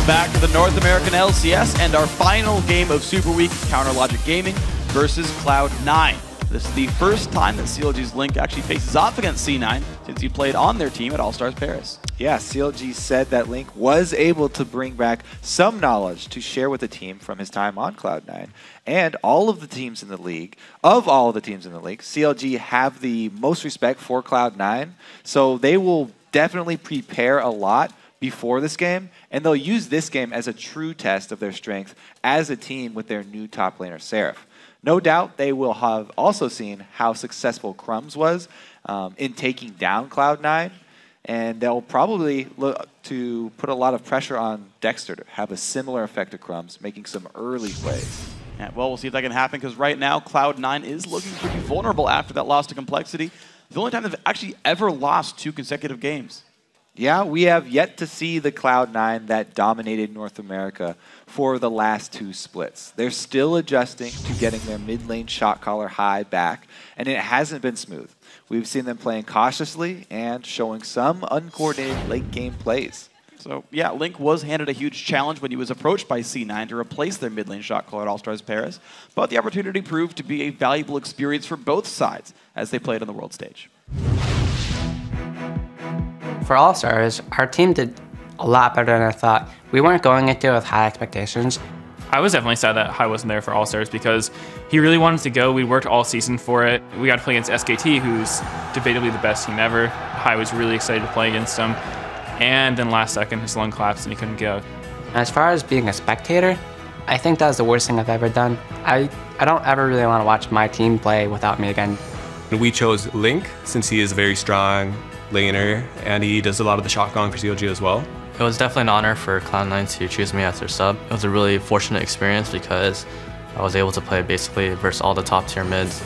back to the North American LCS and our final game of Super Week, Counter Logic Gaming versus Cloud9. This is the first time that CLG's Link actually faces off against C9 since he played on their team at All-Stars Paris. Yeah, CLG said that Link was able to bring back some knowledge to share with the team from his time on Cloud9. And all of the teams in the league, CLG have the most respect for Cloud9. So they will definitely prepare a lot before this game, and they'll use this game as a true test of their strength as a team with their new top laner, Seraph. No doubt they will have also seen how successful Crumbs was in taking down Cloud9, and they'll probably look to put a lot of pressure on Dexter to have a similar effect to Crumbs, making some early plays. Yeah, well, we'll see if that can happen, because right now Cloud9 is looking pretty vulnerable after that loss to Complexity. The only time they've actually ever lost 2 consecutive games. Yeah, we have yet to see the Cloud9 that dominated North America for the last 2 splits. They're still adjusting to getting their mid lane shot caller high back, and it hasn't been smooth. We've seen them playing cautiously and showing some uncoordinated late game plays. So yeah, Link was handed a huge challenge when he was approached by C9 to replace their mid lane shot caller at All-Stars Paris, but the opportunity proved to be a valuable experience for both sides as they played on the world stage. For All-Stars, our team did a lot better than I thought. We weren't going into it with high expectations. I was definitely sad that High wasn't there for All-Stars because he really wanted to go. We worked all season for it. We got to play against SKT, who's debatably the best team ever. High was really excited to play against him. And then last second, his lung collapsed and he couldn't go. As far as being a spectator, I think that was the worst thing I've ever done. I don't ever really want to watch my team play without me again. We chose Link since he is a very strong laner, and he does a lot of the shot calling for CLG as well. It was definitely an honor for Cloud9 to choose me as their sub. It was a really fortunate experience because I was able to play basically versus all the top tier mids.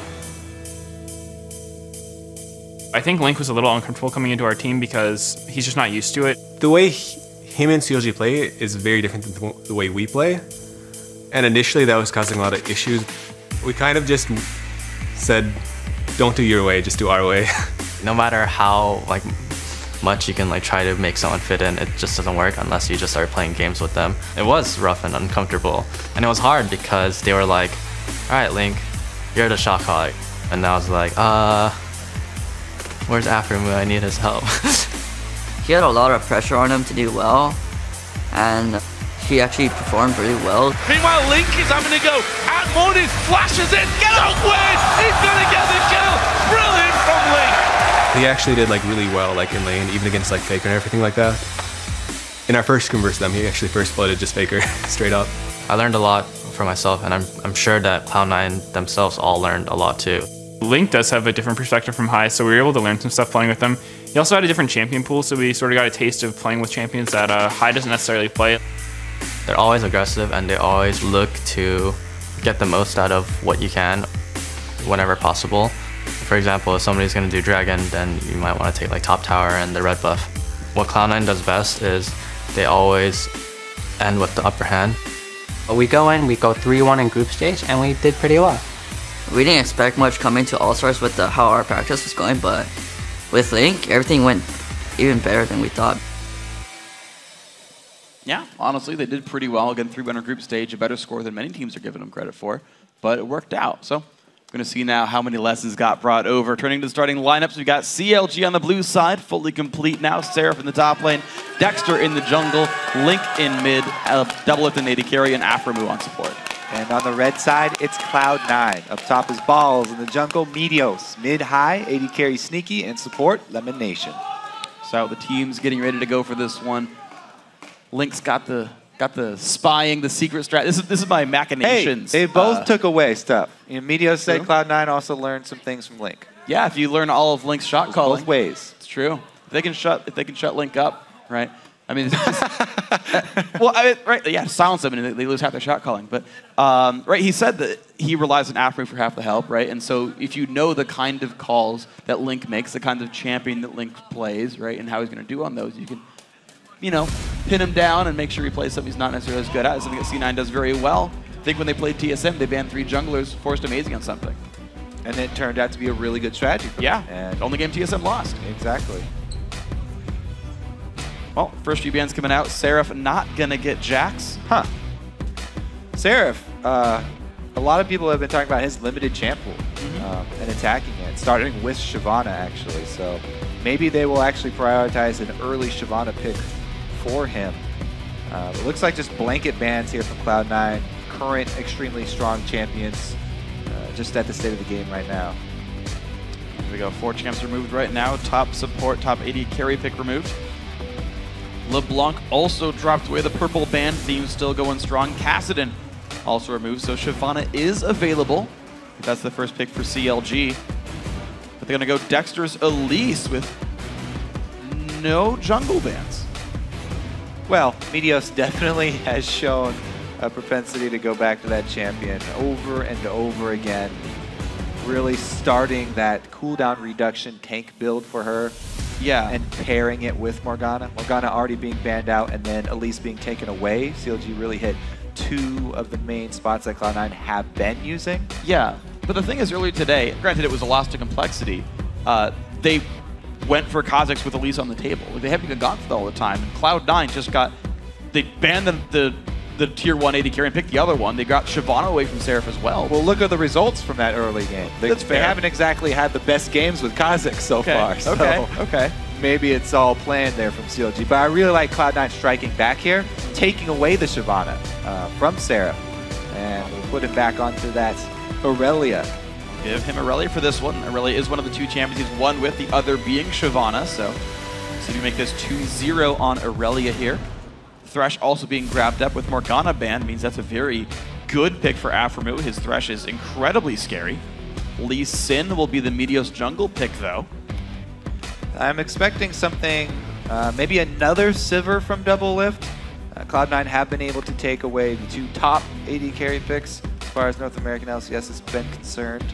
I think Link was a little uncomfortable coming into our team because he's just not used to it. The way him and CLG play is very different than the way we play, and initially that was causing a lot of issues. We kind of just said, don't do your way, just do our way. No matter how much you can try to make someone fit in, it just doesn't work unless you just start playing games with them. It was rough and uncomfortable, and it was hard because they were like, all right, Link, you're the shot caller. And I was like, where's Aphromoo? I need his help. He had a lot of pressure on him to do well, and he actually performed really well. Meanwhile, Link is having to go. Atmonis flashes in, get out win! He's gonna get the kill! Brilliant from Link! He actually did really well in lane, even against FLICKR and everything like that. In our first converse with them, he actually first blooded just FLICKR, straight up. I learned a lot for myself, and I'm sure that Cloud9 themselves all learned a lot too. Link does have a different perspective from High, so we were able to learn some stuff playing with him. He also had a different champion pool, so we sort of got a taste of playing with champions that High doesn't necessarily play. They're always aggressive, and they always look to get the most out of what you can whenever possible. For example, if somebody's going to do Dragon, then you might want to take top tower and the red buff. What Cloud9 does best is they always end with the upper hand. We go in, we go 3-1 in group stage, and we did pretty well. We didn't expect much coming to All-Stars with how our practice was going, but with Link, everything went even better than we thought. Yeah, honestly, they did pretty well. Again, 3-1 in group stage, a better score than many teams are giving them credit for, but it worked out. So we're going to see now how many lessons got brought over. Turning to the starting lineups, we've got CLG on the blue side, fully complete now. Seraph in the top lane, Dexter in the jungle, Link in mid, Doublelift and AD carry, and Aphromoo on support. And on the red side, it's Cloud9. Up top is Balls. In the jungle, Meteos. Mid-high, AD carry Sneaky, and support, LemonNation. So the team's getting ready to go for this one. Link's got the spying, the secret strat. This is my machinations. Hey, they both took away stuff. Meteos said Cloud9 also learned some things from Link. Yeah, if you learn all of Link's shot calling. Both ways. It's true. If they can shut Link up, right? I mean, well, right? Yeah, silence them and they lose half their shot calling. But right, he said that he relies on Aphromoo for half the help, right? And so if you know the kind of calls that Link makes, the kind of champion that Link plays, right, and how he's going to do on those, you can, pin him down and make sure he plays something he's not necessarily as good at. Something that C9 does very well. I think when they played TSM, they banned 3 junglers, forced amazing on something. And it turned out to be a really good strategy for them. Yeah, and only game TSM lost. Exactly. Well, first few bans coming out. Seraph not going to get Jax. Huh. Seraph, a lot of people have been talking about his limited champ pool and attacking it, starting with Shyvana, actually. So maybe they will actually prioritize an early Shyvana pick for him. It looks like just blanket bans here from Cloud9. Current extremely strong champions, just at the state of the game right now. Here we go. 4 champs removed right now. Top support, top AD carry pick removed. LeBlanc also dropped away. The purple band theme still going strong. Kassadin also removed, so Shyvana is available. That's the first pick for CLG. But they're going to go Dexter's Elise with no jungle bans. Well, Meteos definitely has shown a propensity to go back to that champion over and over again. Really starting that cooldown reduction tank build for her. Yeah. And pairing it with Morgana. Morgana already being banned out and then Elise being taken away. CLG really hit 2 of the main spots that Cloud9 have been using. Yeah, but the thing is, earlier today, granted it was a loss to complexity, they went for Kha'Zix with Elise on the table. Like, they haven't even gone for that all the time. And Cloud9 just got, they banned the tier 1 AD carry and picked the other one. They got Shyvana away from Seraph as well. Well, look at the results from that early game. They haven't exactly had the best games with Kha'Zix so far. So okay. Maybe it's all planned there from CLG. But I really like Cloud9 striking back here, taking away the Shyvana from Seraph. And we'll put him back onto that Irelia. Give him Irelia for this one. Irelia is one of the 2 champions he's won with, the other being Shyvana. So see if we make this 2-0 on Irelia here. Thresh also being grabbed up with Morgana ban means that's a very good pick for Aphromoo. His Thresh is incredibly scary. Lee Sin will be the Meteos jungle pick, though. I'm expecting something, maybe another Sivir from Doublelift. Cloud9 have been able to take away the 2 top AD carry picks as far as North American LCS has been concerned.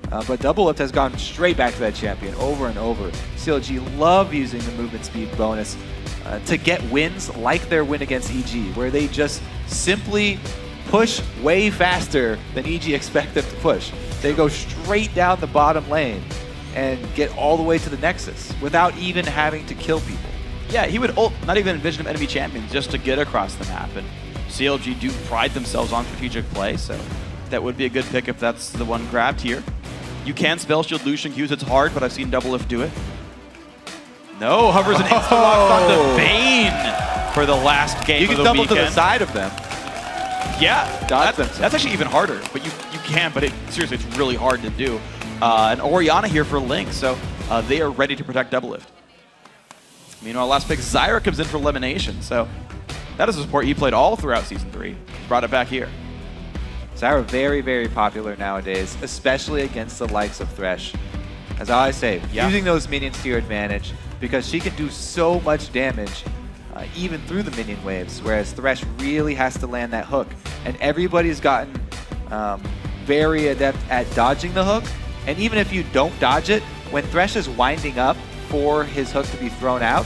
But Doublelift has gone straight back to that champion over and over. CLG love using the movement speed bonus to get wins like their win against EG, where they just simply push way faster than EG expect them to push. They go straight down the bottom lane and get all the way to the Nexus without even having to kill people. Yeah, he would not even envision of enemy champions just to get across the map. And CLG do pride themselves on strategic play, so that would be a good pick if that's the one grabbed here. You can spell shield Lucian Q's, it's hard, but I've seen Doublelift do it. No, hovers and insta-locks on the Vayne for the last game of the weekend. You can double to the side of them. Yeah, that's actually even harder, but you can, but seriously, it's really hard to do. And Orianna here for Link, so they are ready to protect Doublelift. Meanwhile, last pick, Zyra comes in for LemonNation, so that is a support he played all throughout Season 3. Brought it back here. Zyra very, very popular nowadays, especially against the likes of Thresh. As I always say, using those minions to your advantage, because she can do so much damage even through the minion waves, whereas Thresh really has to land that hook. And everybody's gotten very adept at dodging the hook, and even if you don't dodge it, when Thresh is winding up for his hook to be thrown out,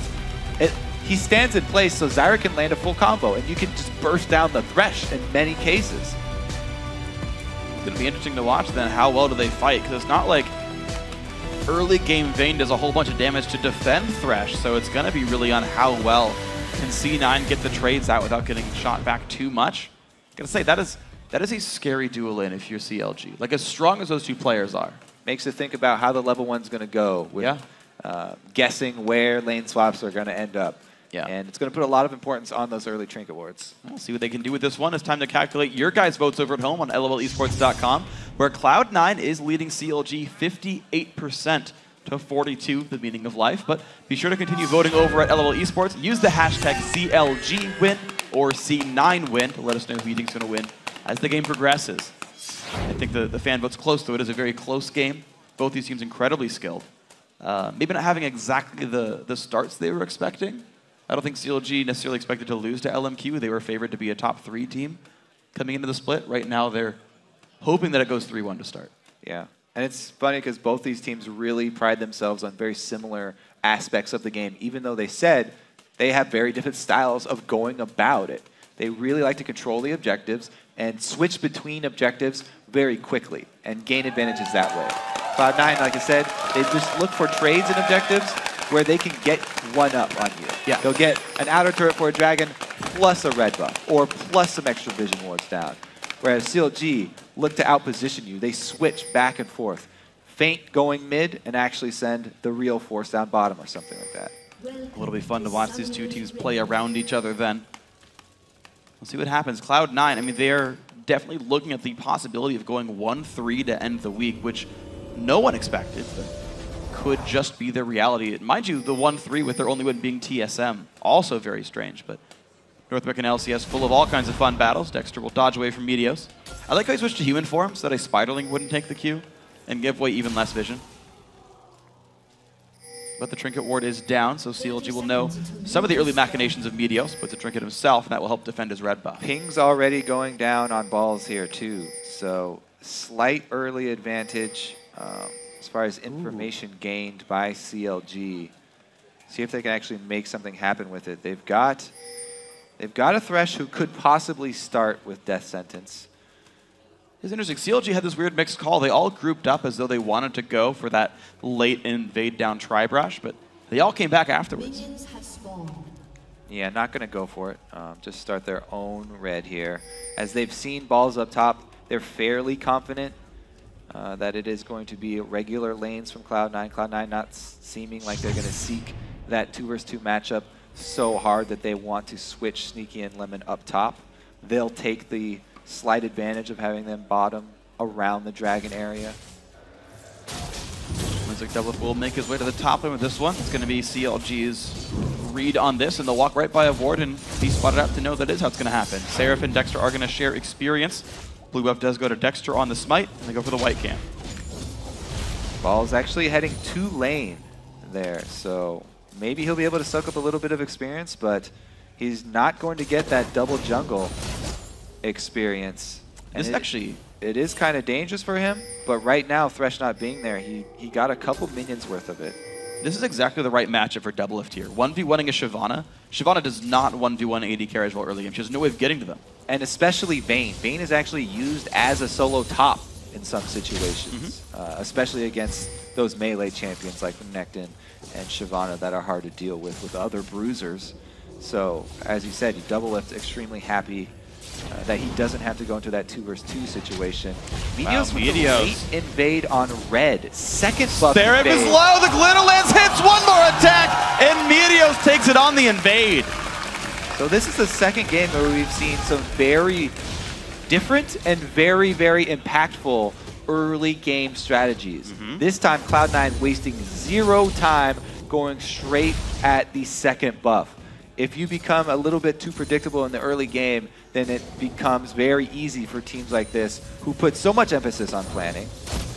he stands in place so Zyra can land a full combo, and you can just burst down the Thresh in many cases. It's going to be interesting to watch then how well do they fight, because it's not like early game Vayne does a whole bunch of damage to defend Thresh, so it's going to be really on how well can C9 get the trades out without getting shot back too much. I'm going to say that is a scary duo lane if you're CLG, like as strong as those 2 players are. Makes you think about how the level 1's going to go with guessing where lane swaps are going to end up. Yeah. And it's going to put a lot of importance on those early trinket wards. We'll see what they can do with this one. It's time to calculate your guys' votes over at home on LOLesports.com, where Cloud9 is leading CLG 58% to 42, the meaning of life. But be sure to continue voting over at LOL Esports. Use the hashtag CLGWin or C9Win to let us know who you think is going to win as the game progresses. I think the fan vote's close, though. It is a very close game. Both these teams incredibly skilled. Maybe not having exactly the starts they were expecting. I don't think CLG necessarily expected to lose to LMQ. They were favored to be a top 3 team coming into the split. Right now, they're hoping that it goes 3-1 to start. Yeah. And it's funny because both these teams really pride themselves on very similar aspects of the game, even though they said they have very different styles of going about it. They really like to control the objectives and switch between objectives very quickly and gain advantages that way. Cloud9, like I said, they just look for trades and objectives, where they can get one up on you. Yeah. They'll get an outer turret for a dragon plus a red buff, or plus some extra vision wards down. Whereas CLG look to outposition you. They switch back and forth. Feint going mid and actually send the real force down bottom or something like that. It'll be fun to watch these two teams play around each other then. We'll see what happens. Cloud9, I mean, they're definitely looking at the possibility of going 1-3 to end the week, which no one expected, but could just be their reality. Mind you, the 1-3 with their only win being TSM, also very strange, but North American LCS full of all kinds of fun battles. Dexter will dodge away from Meteos. I like how he switched to human form so that a Spiderling wouldn't take the Q and give away even less vision. But the Trinket Ward is down, so CLG will know some of the early machinations of Meteos, puts a Trinket himself, and that will help defend his red buff. Peng's already going down on balls here too, so slight early advantage as far as information gained by CLG. See if they can actually make something happen with it. They've got a Thresh who could possibly start with Death Sentence. It's interesting. CLG had this weird mixed call. They all grouped up as though they wanted to go for that late invade down Tri-Brush, but they all came back afterwards. Yeah, not going to go for it. Just start their own red here. As they've seen balls up top, they're fairly confident that it is going to be regular lanes from Cloud9. Cloud9 not seeming like they're going to seek that 2 vs 2 matchup so hard that they want to switch Sneaky and Lemon up top. They'll take the slight advantage of having them bottom around the dragon area. Looks like Doublelift will make his way to the top lane with this one. It's going to be CLG's read on this, and they'll walk right by a ward and be spotted out to know that is how it's going to happen. Seraph and Dexter are going to share experience. Blue buff does go to Dexter on the smite, and they go for the white camp. Ball's actually heading to lane there, so maybe he'll be able to soak up a little bit of experience, but he's not going to get that double jungle experience. And it is kind of dangerous for him, but right now, Thresh not being there, he got a couple minions worth of it. This is exactly the right matchup for Doublelift here. 1v1ing a Shyvana. Shyvana does not 1v1 AD carries well early game. She has no way of getting to them. And especially Vayne. Vayne is actually used as a solo top in some situations, especially against those melee champions like Nectin and Shyvana that are hard to deal with other bruisers. So, as you said, Doublelift extremely happy that he doesn't have to go into that 2 vs 2 situation. Meteos with the late invade on red. Second buff Seraph is low, the glitter lance hits, one more attack, and Meteos takes it on the invade. So this is the second game where we've seen some very different and very, very impactful early game strategies. This time, Cloud9 wasting 0 time going straight at the second buff. If you become a little bit too predictable in the early game, then it becomes very easy for teams like this who put so much emphasis on planning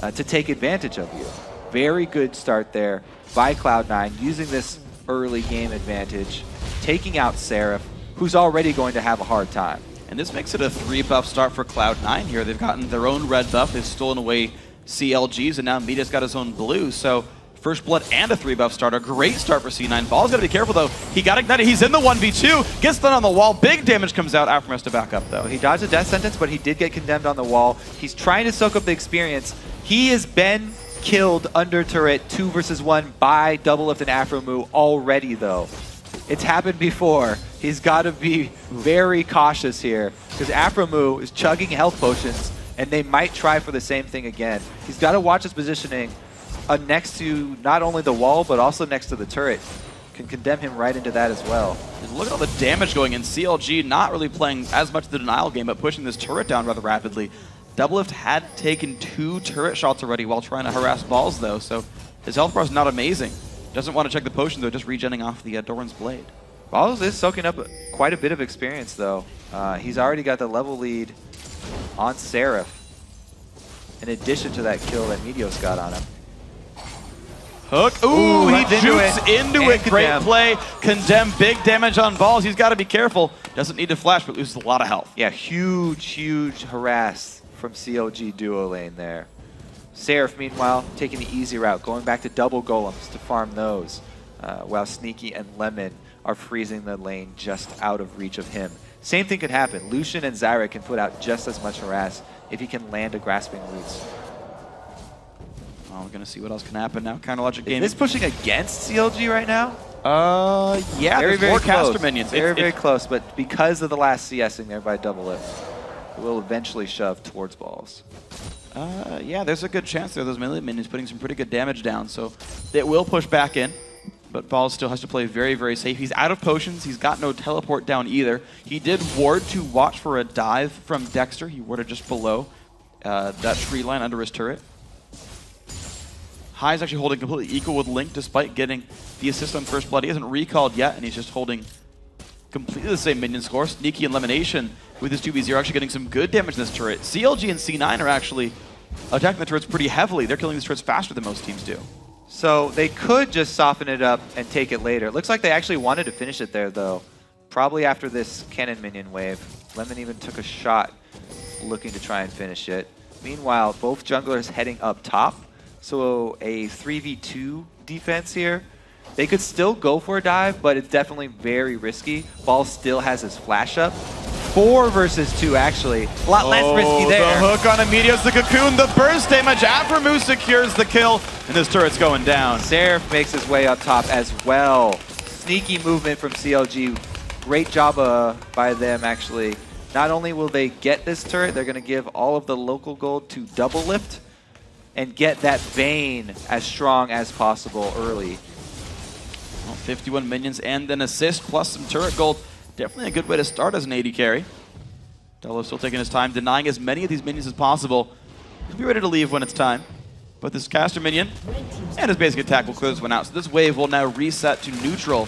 to take advantage of you. Very good start there by Cloud9, using this early game advantage, taking out Seraph, who's already going to have a hard time. And this makes it a 3-buff start for Cloud9 here. They've gotten their own red buff, they've stolen away CLG's, and now Meteos got his own blue. So first blood and a 3-buff start. A great start for C9. Ball's got to be careful, though. He got ignited. He's in the 1v2. Gets done on the wall. Big damage comes out. Aphromoo has to back up, though. He dodged a death sentence, but he did get condemned on the wall. He's trying to soak up the experience. He has been killed under turret 2 vs 1 by Doublelift and Aphromoo already, though. It's happened before. He's got to be very cautious here, because Aphromoo is chugging health potions, and they might try for the same thing again. He's got to watch his positioning next to not only the wall, but also next to the turret. Can condemn him right into that as well. Look at all the damage going in. CLG not really playing as much the denial game, but pushing this turret down rather rapidly. Doublelift had taken 2 turret shots already while trying to harass balls, though, so his health bar is not amazing. Doesn't want to check the potion, though, just regenning off the Doran's Blade. Balls is soaking up quite a bit of experience, though. He's already got the level lead on Seraph, in addition to that kill that Meteos got on him. Hook. Ooh, he jukes into it. Great play. Condemn. Big damage on balls. He's got to be careful. Doesn't need to flash, but loses a lot of health. Yeah, huge harass from CLG duo lane there. Seraph, meanwhile, taking the easy route, going back to double golems to farm those, while Sneaky and Lemon are freezing the lane just out of reach of him. Same thing could happen. Lucian and Zyra can put out just as much harass if he can land a Grasping Roots. Well, we're going to see what else can happen now. Counter Logic Gaming. Is this pushing against CLG right now? Yeah, very, there's very more close. caster minions. Very close, but because of the last CSing there by Doublelift, it will eventually shove towards balls. Yeah, there's a good chance there. Those melee minions putting some pretty good damage down, so it will push back in. But Balls still has to play very, very safe. He's out of potions. He's got no teleport down either. He did ward to watch for a dive from Dexter. He warded just below that tree line under his turret. High is actually holding completely equal with Link despite getting the assist on First Blood. He hasn't recalled yet, and he's just holding completely the same minion score. Sneaky and LemonNation with his 2v0 actually getting some good damage in this turret. CLG and C9 are actually attacking the turrets pretty heavily. They're killing these turrets faster than most teams do. So they could just soften it up and take it later. It looks like they actually wanted to finish it there, though. Probably after this cannon minion wave. Lemon even took a shot looking to try and finish it. Meanwhile, both junglers heading up top. So a 3v2 defense here. They could still go for a dive, but it's definitely very risky. Ball still has his flash up. 4 versus 2, actually. A lot less risky there. The hook on Meteos, the cocoon, the burst damage. Aphromoo secures the kill, and this turret's going down. Seraph makes his way up top as well. Sneaky movement from CLG. Great job by them, actually. Not only will they get this turret, they're going to give all of the local gold to Doublelift and get that Vayne as strong as possible early. Well, 51 minions and an assist plus some turret gold. Definitely a good way to start as an AD carry. Doublelift still taking his time, denying as many of these minions as possible. He'll be ready to leave when it's time. But this caster minion and his basic attack will clear this one out. So this wave will now reset to neutral.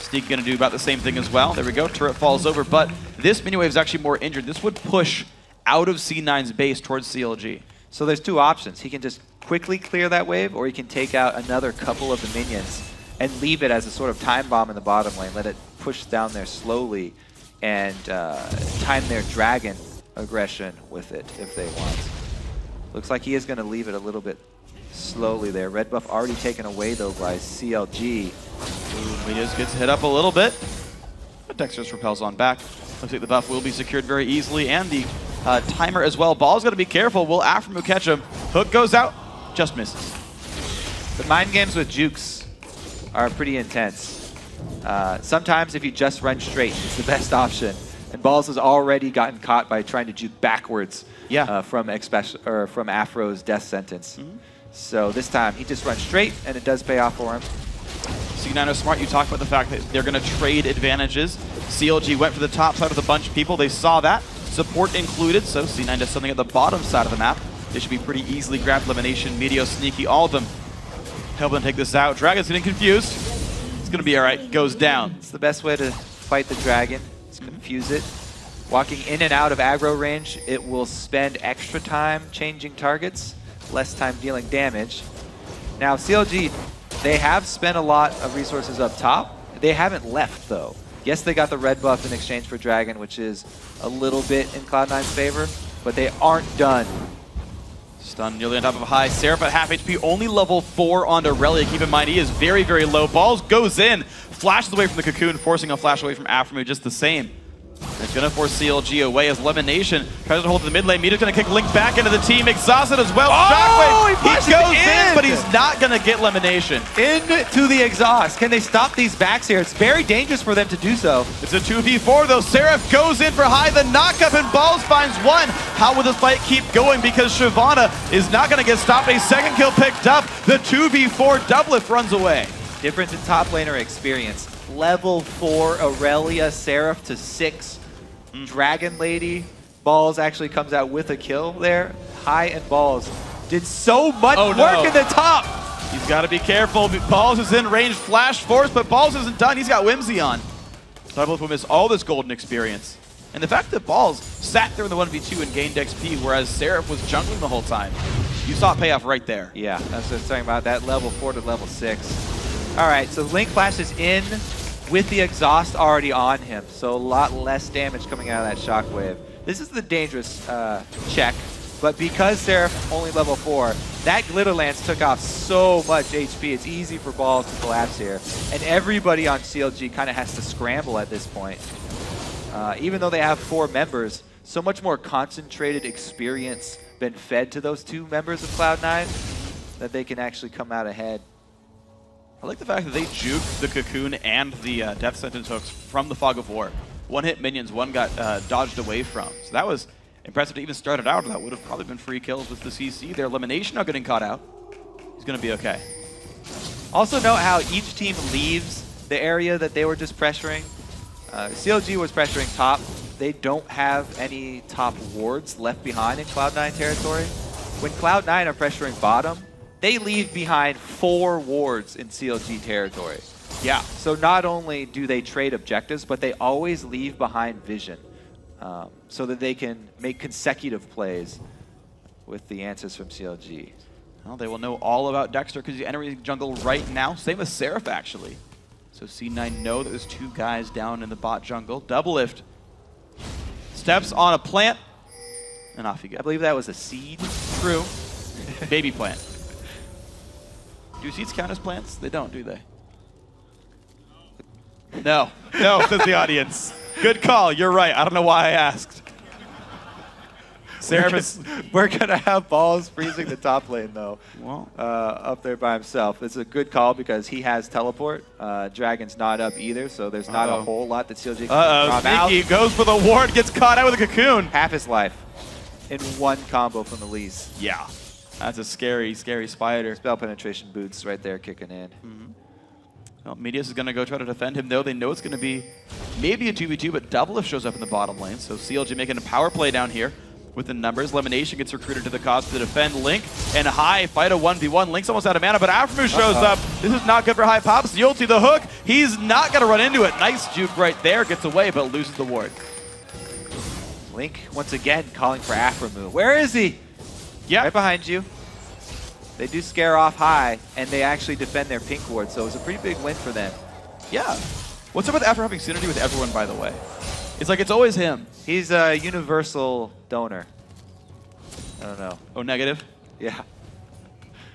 Sneak going to do about the same thing as well. There we go, turret falls over, but this minion wave is actually more injured. This would push out of C9's base towards CLG. So there's 2 options. He can just quickly clear that wave, or he can take out another couple of the minions and leave it as a sort of time bomb in the bottom lane. Let it push down there slowly and time their dragon aggression with it if they want. Looks like he is going to leave it a little bit slowly there. Red buff already taken away, though, by CLG. Meteos gets hit up a little bit, but Dexter just repels on back. Looks like the buff will be secured very easily, and the timer as well. Ball's got to be careful. Will Aphromoo catch him? Hook goes out, just misses. The mind games with jukes are pretty intense. Sometimes if you just run straight, it's the best option. And Balls has already gotten caught by trying to juke backwards from Afro's death sentence. So this time he just runs straight, and it does pay off for him. C9 is smart. You talk about the fact that they're going to trade advantages. CLG went for the top side with a bunch of people. They saw that. Support included, so C9 does something at the bottom side of the map. They should be pretty easily grabbed. LemonNation, Meteos, Sneaky, all of them help them take this out. Dragon's getting confused. It's going to be all right. Goes down. It's the best way to fight the dragon. Just confuse it. Walking in and out of aggro range, it will spend extra time changing targets, less time dealing damage. Now CLG, they have spent a lot of resources up top. They haven't left, though. Yes, they got the red buff in exchange for Dragon, which is a little bit in Cloud9's favor, but they aren't done. Stun nearly on top of a high. Seraph at half HP, only level 4 on Irelia. Keep in mind, he is very, very low. Balls goes in, flashes away from the cocoon, forcing a flash away from Aphromoo just the same. It's going to force CLG away as LemonNation tries to hold to the mid lane. Meteos going to kick Link back into the team. Exhausted as well. Oh, he goes in, but he's not going to get LemonNation. Into the exhaust. Can they stop these backs here? It's very dangerous for them to do so. It's a 2v4 though. Seraph goes in for high. The knockup and Balls finds one. How will this fight keep going? Because Shyvana is not going to get stopped. A second kill picked up. The 2v4 Doublelift runs away. Difference in top laner experience. Level 4 Irelia Seraph to 6 Dragon Lady. Balls actually comes out with a kill there. High and Balls did so much work in the top. He's got to be careful. Balls is in range, flash force, but Balls isn't done. He's got Whimsy on. Doublelift will miss all this golden experience. And the fact that Balls sat there in the 1v2 and gained XP, whereas Seraph was jungling the whole time, you saw it pay off right there. Yeah, that's what I was talking about, that level 4 to level 6. All right, so Link flashes in with the exhaust already on him, so a lot less damage coming out of that shockwave. This is the dangerous check, but because Seraph only level 4, that Glitter Lance took off so much HP. It's easy for Balls to collapse here, and everybody on CLG kind of has to scramble at this point. Even though they have 4 members, so much more concentrated experience been fed to those 2 members of Cloud9 that they can actually come out ahead. I like the fact that they juked the Cocoon and the Death Sentence hooks from the Fog of War. One hit minions, one got dodged away from. So that was impressive to even start it out. That would have probably been free kills with the CC there. LemonNation not getting caught out. He's going to be okay. Also note how each team leaves the area that they were just pressuring. CLG was pressuring top. They don't have any top wards left behind in Cloud9 territory. When Cloud9 are pressuring bottom, they leave behind 4 wards in CLG territory. Yeah, so not only do they trade objectives, but they always leave behind vision so that they can make consecutive plays with the answers from CLG. Well, they will know all about Dexter because he's entering jungle right now. Same with Seraph, actually. So C9 know that there's 2 guys down in the bot jungle. Doublelift steps on a plant, and off you go. I believe that was a seed. True. Baby plant. Do seeds count as plants? They don't, do they? No. No, says the audience. Good call. You're right. I don't know why I asked. Seraph, we're going to have Balls freezing the top lane, though, well, up there by himself. It's a good call because he has teleport. Dragon's not up either, so there's not a whole lot that CLG can drop out. Sneaky goes for the ward, gets caught out with a Cocoon. Half his life in one combo from Elise. Yeah. That's a scary, scary spider. Spell penetration boots right there kicking in. Well, Meteos is going to go try to defend him, though. They know it's going to be maybe a 2v2, but Doublelift shows up in the bottom lane. So CLG making a power play down here with the numbers. LemonNation gets recruited to the cause to defend Link. And High fight a 1v1. Link's almost out of mana, but Aphromoo shows up. This is not good for High Pops. The ulti, the hook. He's not going to run into it. Nice juke right there. Gets away, but loses the ward. Link, once again, calling for Aphromoo. Where is he? Yeah. Right behind you. They do scare off High, and they actually defend their pink ward, so it was a pretty big win for them. Yeah. What's up with Aphro having synergy with everyone, by the way? It's like it's always him. He's a universal donor. I don't know. Oh, negative? Yeah.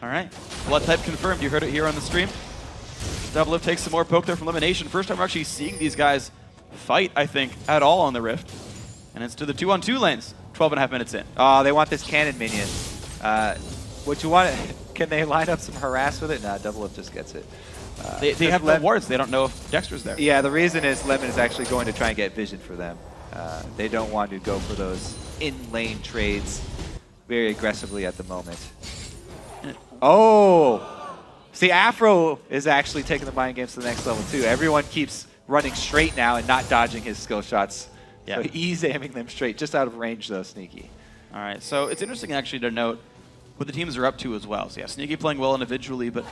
All right. Blood type confirmed. You heard it here on the stream. Doublelift takes some more poke there from LemonNation. First time we're actually seeing these guys fight, I think, at all on the Rift. And it's to the 2-on-2 lanes. 12.5 minutes in. Oh, they want this cannon minion. What you want? Can they line up some harass with it? Nah, Doublelift just gets it. They have no wards. They don't know if Dexter's there. Yeah, the reason is Lemon is actually going to try and get vision for them. They don't want to go for those in-lane trades very aggressively at the moment. Oh! See, Aphro is actually taking the mind games to the next level, too. Everyone keeps running straight now and not dodging his skill shots. Yeah. So he's aiming them straight, just out of range, though, Sneaky. All right, so it's interesting, actually, to note what the teams are up to as well. So yeah, Sneaky playing well individually, but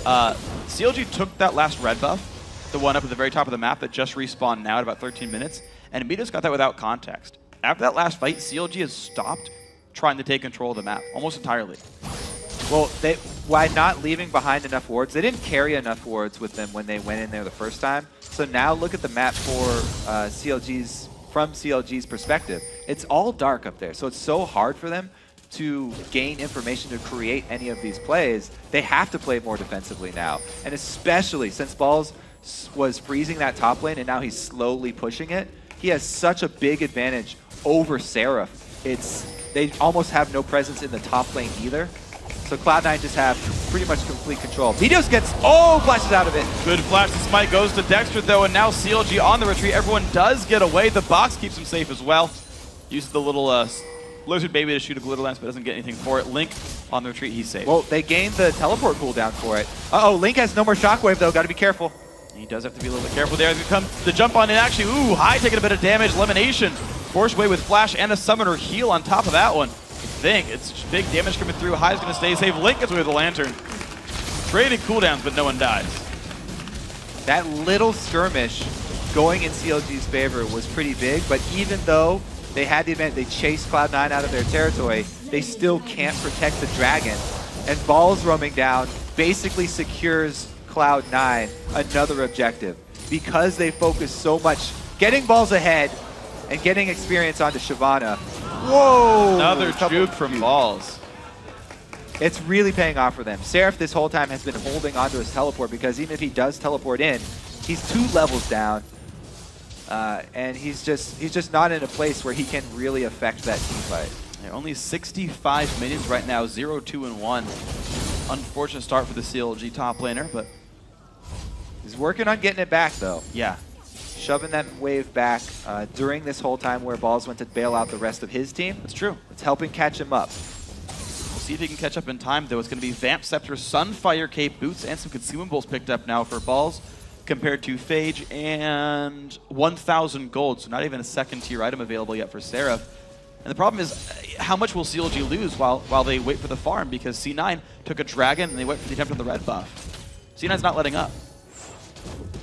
CLG took that last red buff, the one up at the very top of the map that just respawned now at about 13 minutes, and Meteos got that without context. After that last fight, CLG has stopped trying to take control of the map, almost entirely. Well, by not leaving behind enough wards, they didn't carry enough wards with them when they went in there the first time. So now look at the map for from CLG's perspective. It's all dark up there, so it's so hard for them to gain information to create any of these plays. They have to play more defensively now. And especially since Balls was freezing that top lane and now he's slowly pushing it, he has such a big advantage over Seraph. They almost have no presence in the top lane either. So Cloud9 just have pretty much complete control. Meteos gets, flashes out of it. Good flash. The smite goes to Dexter, though, and now CLG on the retreat. Everyone does get away. The box keeps him safe as well. Uses the little lizard baby to shoot a glitter lance, but doesn't get anything for it. Link on the retreat, he's safe. Well, they gained the teleport cooldown for it. Uh-oh, Link has no more shockwave, though. Got to be careful. He does have to be a little bit careful there. The jump on in, actually, High taking a bit of damage. LemonNation forced away with flash and a summoner heal on top of that one. I think it's big damage coming through. High's going to stay safe. Link gets away with the lantern. Trading cooldowns, but no one dies. That little skirmish going in CLG's favor was pretty big, but even though they had the advantage, they chased Cloud9 out of their territory, they still can't protect the dragon. And Balls roaming down basically secures Cloud9 another objective because they focus so much getting Balls ahead and getting experience onto Shyvana. Whoa! Another juke from Balls. It's really paying off for them. Seraph this whole time has been holding onto his teleport because even if he does teleport in, he's 2 levels down. And he's just not in a place where he can really affect that team fight. They're only 65 minions right now, 0, 2, and 1. Unfortunate start for the CLG top laner, but he's working on getting it back, though. yeah. Shoving that wave back during this whole time where Balls went to bail out the rest of his team. That's true. It's helping catch him up. We'll see if he can catch up in time, though. It's going to be Vamp, Scepter, Sunfire, Cape, Boots, and some consumables picked up now for Balls, compared to Phage and 1,000 gold, so not even a second-tier item available yet for Seraph. And the problem is, how much will CLG lose while they wait for the farm? Because C9 took a dragon, and they wait for the attempt on the red buff. C9's not letting up.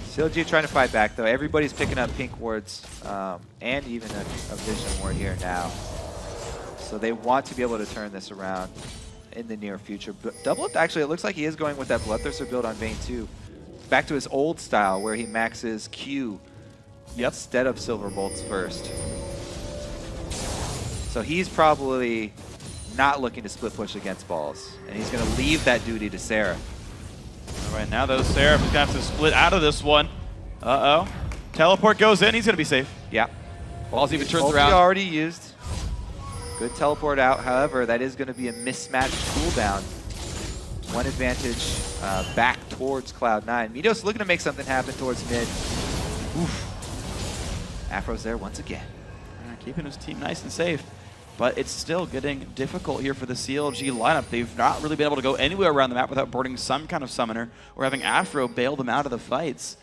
CLG trying to fight back, though. Everybody's picking up pink wards and even a vision ward here now. So they want to be able to turn this around in the near future. But Doublelift, actually, it looks like he is going with that Bloodthirster build on Vayne too. Back to his old style where he maxes Q instead of Silver Bolts first. So he's probably not looking to split push against Balls. And he's going to leave that duty to Seraph. All right, now though, Seraph is going to have to split out of this one. Uh-oh. Teleport goes in. He's going to be safe. Yeah. Balls even turns Ulti around. already used. Good teleport out. However, that is going to be a mismatched cooldown. One advantage back towards Cloud9. Meteos looking to make something happen towards mid. Oof. Aphro's there once again. Keeping his team nice and safe. But it's still getting difficult here for the CLG lineup. They've not really been able to go anywhere around the map without boarding some kind of summoner or having Aphro bail them out of the fights.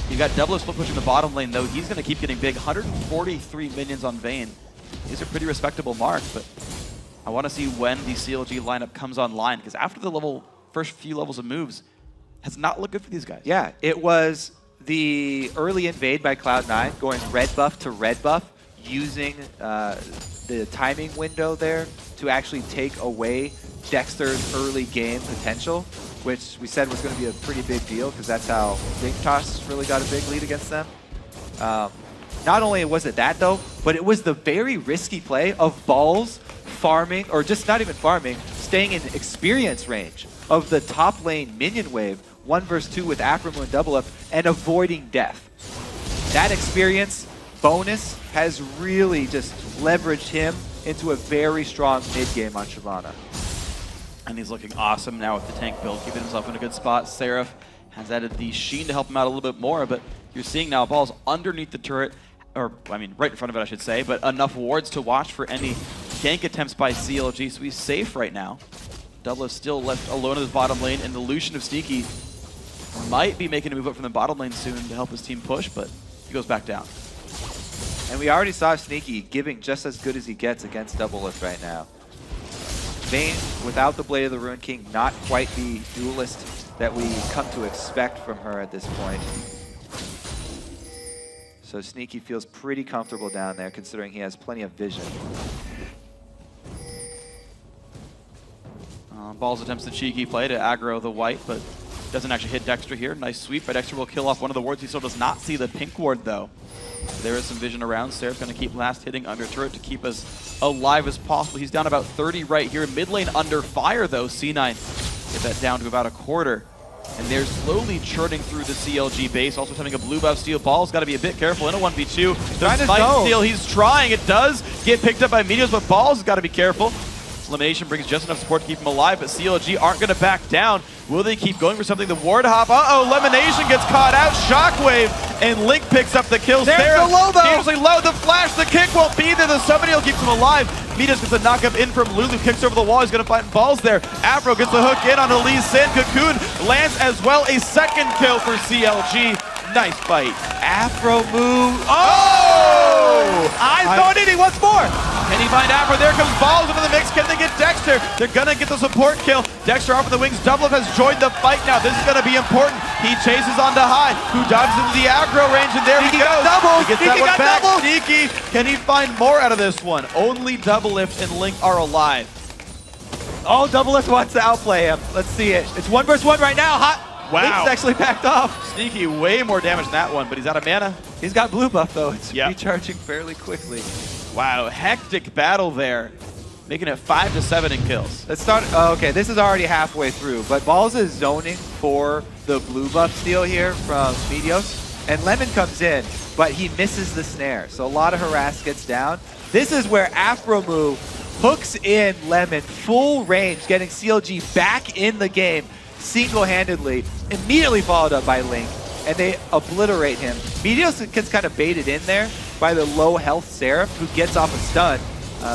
You've got Doublelift split pushing the bottom lane, though. He's going to keep getting big. 143 minions on Vayne. These are pretty respectable marks, but I want to see when the CLG lineup comes online, because after the first few levels of moves, has not looked good for these guys. Yeah, it was the early invade by Cloud9, going red buff to red buff, using the timing window there to actually take away Dexter's early game potential, which we said was going to be a pretty big deal because that's how Toss really got a big lead against them. Not only was it that, though, but it was the very risky play of Balls farming, or just not even farming, staying in experience range of the top lane minion wave, 1 versus 2 with Aphromoo and Doublelift, and avoiding death. That experience bonus has really just leveraged him into a very strong mid-game on Shyvana. And he's looking awesome now with the tank build, keeping himself in a good spot. Seraph has added the Shin to help him out a little bit more, but you're seeing now Balls underneath the turret, or I mean right in front of it I should say, but enough wards to watch for any gank attempts by CLG, so he's safe right now. Doublelift still left alone in his bottom lane, and the Lucian of Sneaky might be making a move up from the bottom lane soon to help his team push, but he goes back down. And we already saw Sneaky giving just as good as he gets against Doublelift right now. Vayne, without the Blade of the Ruin King, not quite the duelist that we come to expect from her at this point. So Sneaky feels pretty comfortable down there, considering he has plenty of vision. Balls attempts the cheeky play to aggro the white, but doesn't actually hit Dexter here. Nice sweep, but Dexter will kill off one of the wards. He still does not see the pink ward, though. There is some vision around. Seraph's going to keep last hitting under turret to keep as alive as possible. He's down about 30 right here. Mid lane under fire, though. C9 get that down to about a quarter. And they're slowly churning through the CLG base. Also having a blue buff steal. Ball's got to be a bit careful in a 1v2. The spike steal, he's trying. It does get picked up by Meteos, but Ball's has got to be careful. LemonNation brings just enough support to keep him alive, but CLG aren't going to back down. Will they keep going for something? The ward hop. Uh-oh, LemonNation gets caught out. Shockwave, and Link picks up the kill. There's the low, though. Dangerously low. The flash, the kick won't be there. The summoning will keep him alive. Meteos gets a knockup in from Lulu. Kicks over the wall. He's going to find Balls there. Aphro gets the hook in on Elise. Sand Cocoon lands as well. A second kill for CLG. Nice fight. Aphromoo. Oh! Eyes going in. He wants more. Can he find Aphro? There comes Balls into the mix. Can they get Dexter? They're going to get the support kill. Dexter off of the wings. Doublelift has joined the fight now. This is going to be important. He chases onto high, who dives into the aggro range, and there he goes. He gets that one back. Sneaky. Can he find more out of this one? Only Doublelift and Link are alive. Oh, Doublelift wants to outplay him. Let's see it. It's 1 versus 1 right now. Hot. Wow. Link's actually backed off. Sneaky, way more damage than that one, but he's out of mana. He's got blue buff, though. It's recharging fairly quickly. Wow, hectic battle there. Making it 5-7 in kills. Let's start. Oh, okay, this is already halfway through, but Balls is zoning for the blue buff steal here from Meteos, and Lemon comes in, but he misses the snare, so a lot of harass gets down. This is where Aphromoo hooks in Lemon, full range, getting CLG back in the game single-handedly, immediately followed up by Link, and they obliterate him. Meteos gets kind of baited in there by the low health Seraph, who gets off a stun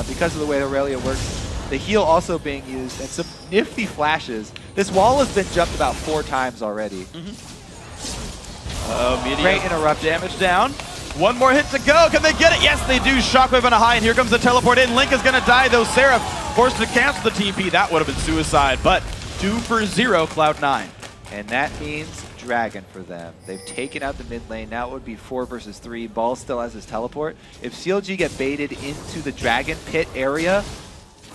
because of the way Irelia works. The heal also being used, and some nifty flashes. This wall has been jumped about 4 times already. Meteos. Great interrupt. Damage down. One more hit to go. Can they get it? Yes, they do. Shockwave on a high, and here comes the teleport in. Link is going to die, though. Seraph forced to cancel the TP. That would have been suicide, but 2 for 0, Cloud9. And that means Dragon for them. They've taken out the mid lane. Now it would be 4 versus 3. Ball still has his teleport. If CLG get baited into the Dragon pit area,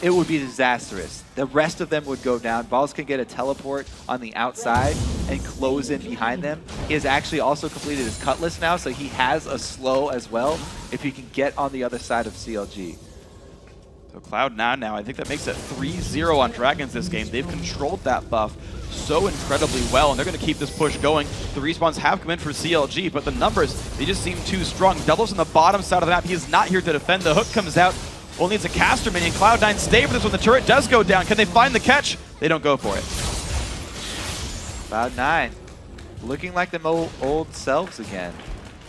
it would be disastrous. The rest of them would go down. Balls can get a teleport on the outside and close in behind them. He has actually also completed his Cutlass now, so he has a slow as well if he can get on the other side of CLG. So Cloud9 now, I think that makes it 3-0 on Dragons this game. They've controlled that buff so incredibly well, and they're going to keep this push going. The respawns have come in for CLG, but the numbers, they just seem too strong. Doubles on the bottom side of the map. He is not here to defend. The hook comes out. Only it's a caster minion. Cloud9 stay for this when the turret does go down. Can they find the catch? They don't go for it. Cloud9 looking like them old selves again.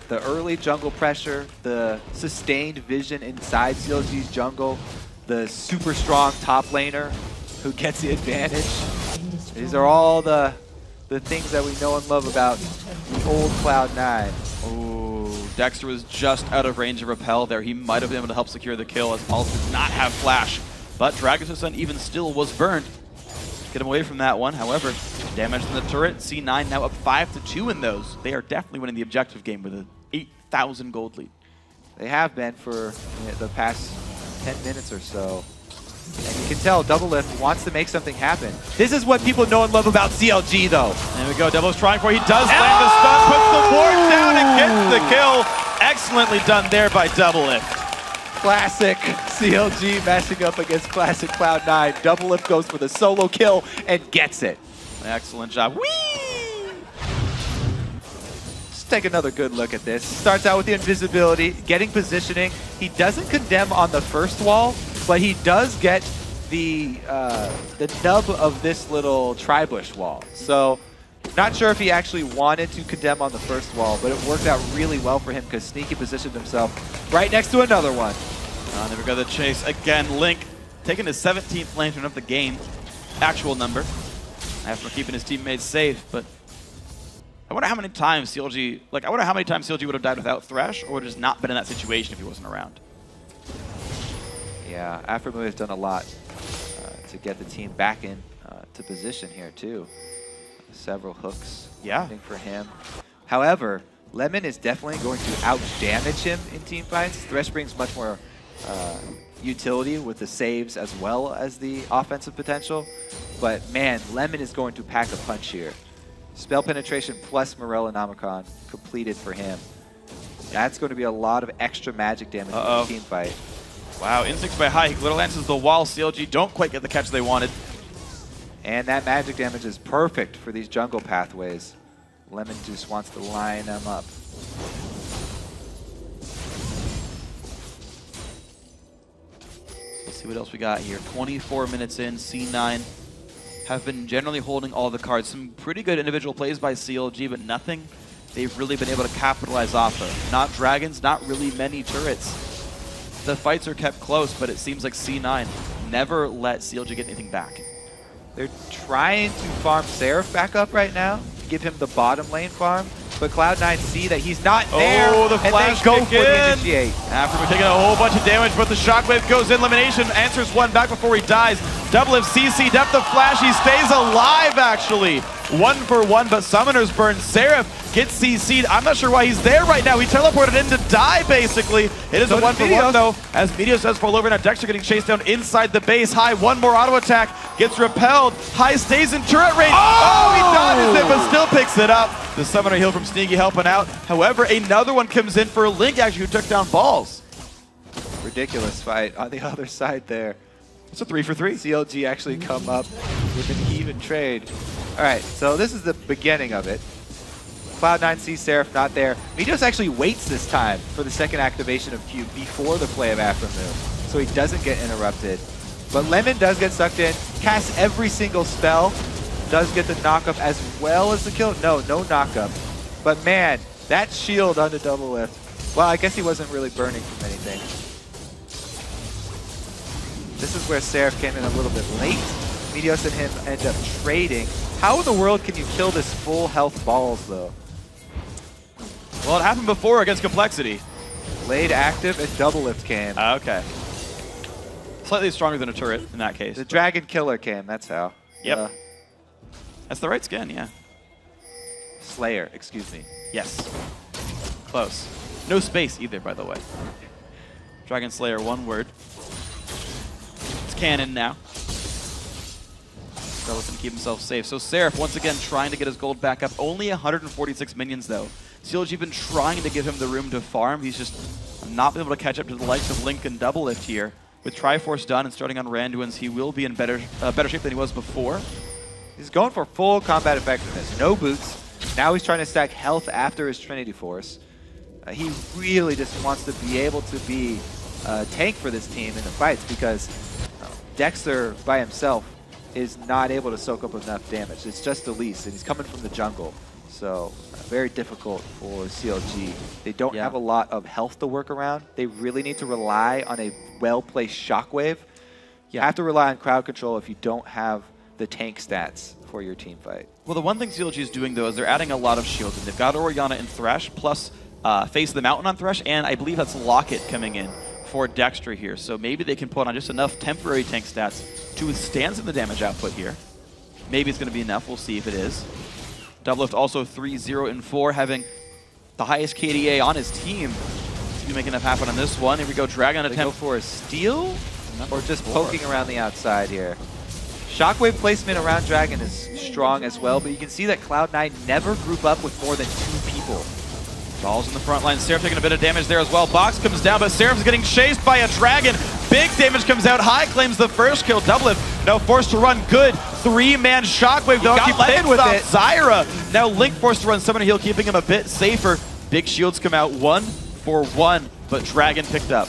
The early jungle pressure, the sustained vision inside CLG's jungle, the super strong top laner who gets the advantage. These are all the things that we know and love about the old Cloud9. Oh, Dexter was just out of range of repel there. He might have been able to help secure the kill as Paul did not have flash. But Dragon's Son even still was burned. Get him away from that one. However, damage from the turret. C9 now up 5-2 in those. They are definitely winning the objective game with an 8,000 gold lead. They have been for the past 10 minutes or so. And you can tell Doublelift wants to make something happen. This is what people know and love about CLG, though. There we go. Doublelift's trying for it. He does land the stun, puts the ward down, and gets the kill. Excellently done there by Doublelift. Classic CLG mashing up against classic Cloud9. Doublelift goes for the solo kill and gets it. Excellent job. Whee! Let's take another good look at this. Starts out with the invisibility, getting positioning. He doesn't condemn on the first wall, but he does get the nub of this little tri-bush wall. So, not sure if he actually wanted to condemn on the first wall, but it worked out really well for him because Sneaky positioned himself right next to another one. There we go, the chase again. Link taking his 17th lantern of the game, actual number, after keeping his teammates safe. But I wonder how many times CLG, would have died without Thresh, or would have just not been in that situation if he wasn't around. Yeah, Aphromoo has done a lot to get the team back in to position here too. Several hooks for him. However, Lemon is definitely going to out-damage him in team fights. Thresh brings much more utility with the saves as well as the offensive potential. But man, Lemon is going to pack a punch here. Spell penetration plus Morel Nomicon completed for him. That's going to be a lot of extra magic damage in the team fight. Wow, instincts by high. He little lances the wall. CLG don't quite get the catch they wanted. And that magic damage is perfect for these jungle pathways. Lemon just wants to line them up. Let's see what else we got here. 24 minutes in, C9 have been generally holding all the cards. Some pretty good individual plays by CLG, but nothing they've really been able to capitalize off of. Not dragons, not really many turrets. The fights are kept close, but it seems like C9 never let CLG get anything back. They're trying to farm Seraph back up right now, give him the bottom lane farm, but Cloud9 see that he's not there, the flash and they go kick for the in. initiate. After taking a whole bunch of damage, but the shockwave goes in. LemonNation answers one back before he dies. Doublelift CC, depth of flash, he stays alive actually. 1 for 1, but Summoner's burn. Seraph gets CC'd. I'm not sure why he's there right now. He teleported in to die, basically. It is a 1 for 1, though, as Meteos does fall over. Now Dexter getting chased down inside the base. High, one more auto attack, gets repelled. High stays in turret range. Oh, he dodges it, but still picks it up. The Summoner heal from Sneaky helping out. However, another one comes in for Link, actually, who took down Balls. Ridiculous fight on the other side there. It's a 3 for 3. CLG actually come up with an even trade. All right, so this is the beginning of it. Cloud9 sees Seraph not there. Meteos actually waits this time for the second activation of Q before the play of Aphromoo. so he doesn't get interrupted. But Lemon does get sucked in, casts every single spell, does get the knockup as well as the kill. No knockup. But man, that shield onto Doublelift. Well, I guess he wasn't really burning from anything. This is where Seraph came in a little bit late. Meteos and him end up trading. How in the world can you kill this full health balls, though? Well, it happened before against Complexity. Blade active and Doublelift came. Okay. Slightly stronger than a turret in that case. The Dragon Killer came, that's how. Yep. That's the right skin, yeah. Slayer, excuse me. Yes. Close. No space either, by the way. Dragon Slayer, one word. It's canon now. Doublelift can keep himself safe. So Seraph, once again, trying to get his gold back up. Only 146 minions, though. CLG been trying to give him the room to farm. He's just not been able to catch up to the likes of Link and Doublelift here. With Triforce done and starting on Randuin's, he will be in better shape than he was before. He's going for full combat effectiveness. No boots. Now he's trying to stack health after his Trinity Force. He really just wants to be able to be a tank for this team in the fights because Dexter by himself is not able to soak up enough damage. It's just Elise, and he's coming from the jungle. So very difficult for CLG. They don't have a lot of health to work around. They really need to rely on a well-placed Shockwave. You have to rely on crowd control if you don't have the tank stats for your team fight. Well, the one thing CLG is doing, though, is they're adding a lot of shields. And they've got Orianna and Thresh, plus Face of the Mountain on Thresh, and I believe that's Locket coming in for Dexter here. So maybe they can put on just enough temporary tank stats to withstand some of the damage output here. Maybe it's going to be enough. We'll see if it is. Doublelift also 3-0-4, having the highest KDA on his team. To be making enough happen on this one. Here we go, Dragon attempt. Go for a steal or just poking around the outside here. Shockwave placement around Dragon is strong as well, but you can see that Cloud9 never group up with more than 2 people. Balls in the front line. Seraph taking a bit of damage there as well. Box comes down, but Seraph's getting chased by a Dragon. Big damage comes out. High claims the first kill. Doublelift now forced to run good. 3-man Shockwave, though. Keep playing with it. Zyra. Now Link forced to run Summon Heal, keeping him a bit safer. Big shields come out 1 for 1, but Dragon picked up.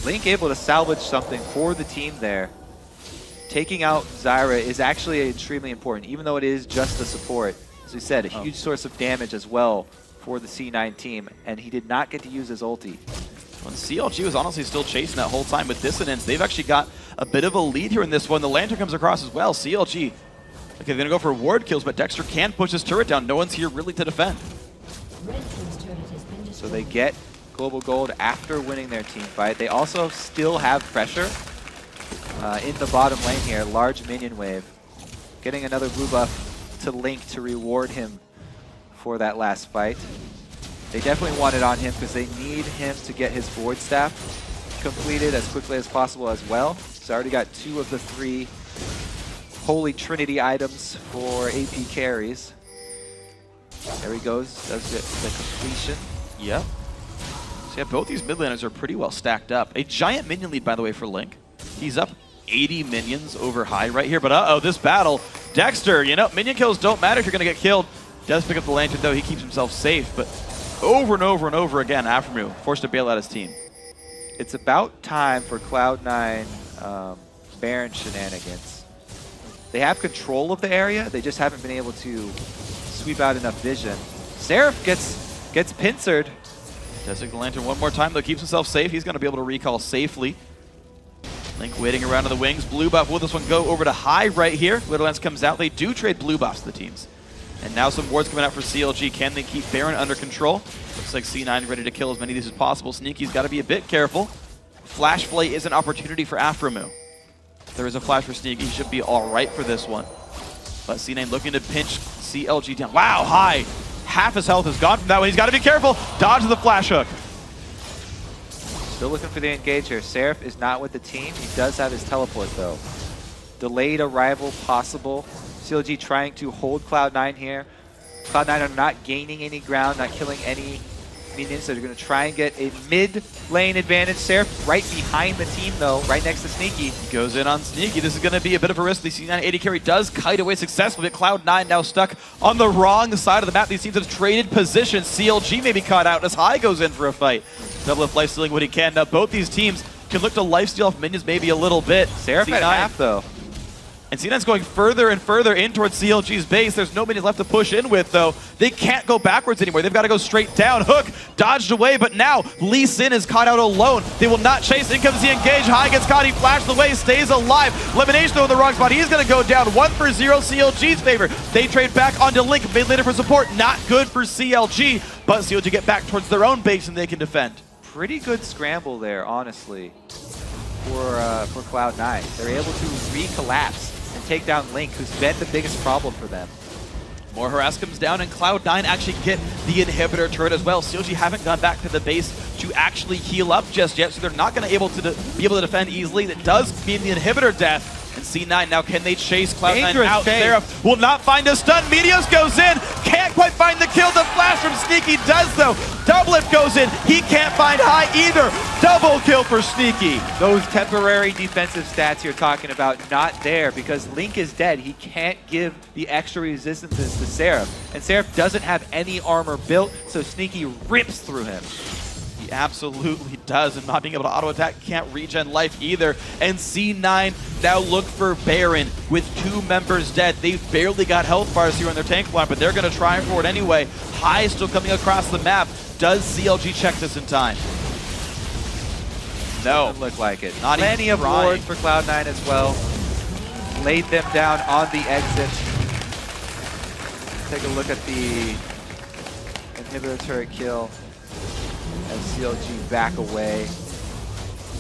Link able to salvage something for the team there. Taking out Zyra is actually extremely important, even though it is just a support. As we said, a huge source of damage as well for the C9 team, and he did not get to use his ulti. When CLG was honestly still chasing that whole time with Dissonance, they've actually got a bit of a lead here in this one. The Lantern comes across as well. CLG, okay, they're going to go for ward kills, but Dexter can push his turret down. No one's here really to defend. So they get global gold after winning their team fight. They also still have pressure in the bottom lane here. Large minion wave. Getting another blue buff to Link to reward him for that last fight. They definitely want it on him because they need him to get his Void Staff completed as quickly as possible as well. He's already got 2 of the 3 Holy Trinity items for AP carries. There he goes, does get the completion. Yep. So yeah, both these mid laners are pretty well stacked up. A giant minion lead, by the way, for Link. He's up 80 minions over high right here, but uh-oh, this battle. Dexter, you know, minion kills don't matter if you're going to get killed. Does pick up the Lantern, though. He keeps himself safe, but over and over and over again, Aphromoo forced to bail out his team. It's about time for Cloud9 Baron shenanigans. They have control of the area. They just haven't been able to sweep out enough vision. Seraph gets pincered. Does take the Lantern one more time, though. Keeps himself safe. He's going to be able to recall safely. Link waiting around in the wings. Blue buff. Will this one go over to high right here? Widowlance comes out. They do trade blue buffs to the teams. And now some wards coming out for CLG. Can they keep Baron under control? Looks like C9 ready to kill as many of these as possible. Sneaky's got to be a bit careful. Flash Flay is an opportunity for Aphromoo. If there is a flash for Sneaky, he should be all right for this one. But C9 looking to pinch CLG down. Wow, high. Half his health is gone from that one. He's got to be careful. Dodge the flash hook. Still looking for the engage here. Seraph is not with the team. He does have his teleport, though. Delayed arrival possible. CLG trying to hold Cloud9 here. Cloud9 are not gaining any ground, not killing any minions, so they're going to try and get a mid lane advantage. Seraph right behind the team, though, right next to Sneaky. Goes in on Sneaky. This is going to be a bit of a risk. The C9 80 carry does kite away successfully. Cloud9 now stuck on the wrong side of the map. These teams have traded positions. CLG may be caught out as High goes in for a fight. Doublelift life stealing what he can. Now both these teams can look to lifesteal off minions maybe a little bit. Seraph at half, though. And C9's going further and further in towards CLG's base. There's no minions left to push in with, though. They can't go backwards anymore. They've got to go straight down. Hook dodged away, but now Shin is caught out alone. They will not chase. In comes the engage. High gets caught. He flashed away, stays alive. LemonNation, though, in the wrong spot. He's going to go down. 1-0 CLG's favor. They trade back onto Link. Mid laner for support. Not good for CLG, but CLG get back towards their own base and they can defend. Pretty good scramble there, honestly, for Cloud9. They're able to recollapse and take down Link, who's been the biggest problem for them. More harass comes down, and Cloud9 actually get the inhibitor turret as well. CLG haven't gone back to the base to actually heal up just yet, so they're not going to be able to defend easily. That does mean the inhibitor death. And C9 now, can they chase Cloud9 out? Seraph will not find a stun. Meteos goes in, can't quite find the kill. The flash from Sneaky does though. Doublelift goes in, he can't find High either. Double kill for Sneaky. Those temporary defensive stats you're talking about, not there because Link is dead. He can't give the extra resistances to Seraph. And Seraph doesn't have any armor built, so Sneaky rips through him. He absolutely does, and not being able to auto-attack, can't regen life either. And C9 now look for Baron with 2 members dead. They've barely got health bars here on their tank line, but they're going to try for it anyway. High still coming across the map. Does CLG check this in time? No. Doesn't look like it. Not Plenty of wards for Cloud9 as well. Laid them down on the exit. Take a look at the inhibitor turret kill. As CLG back away.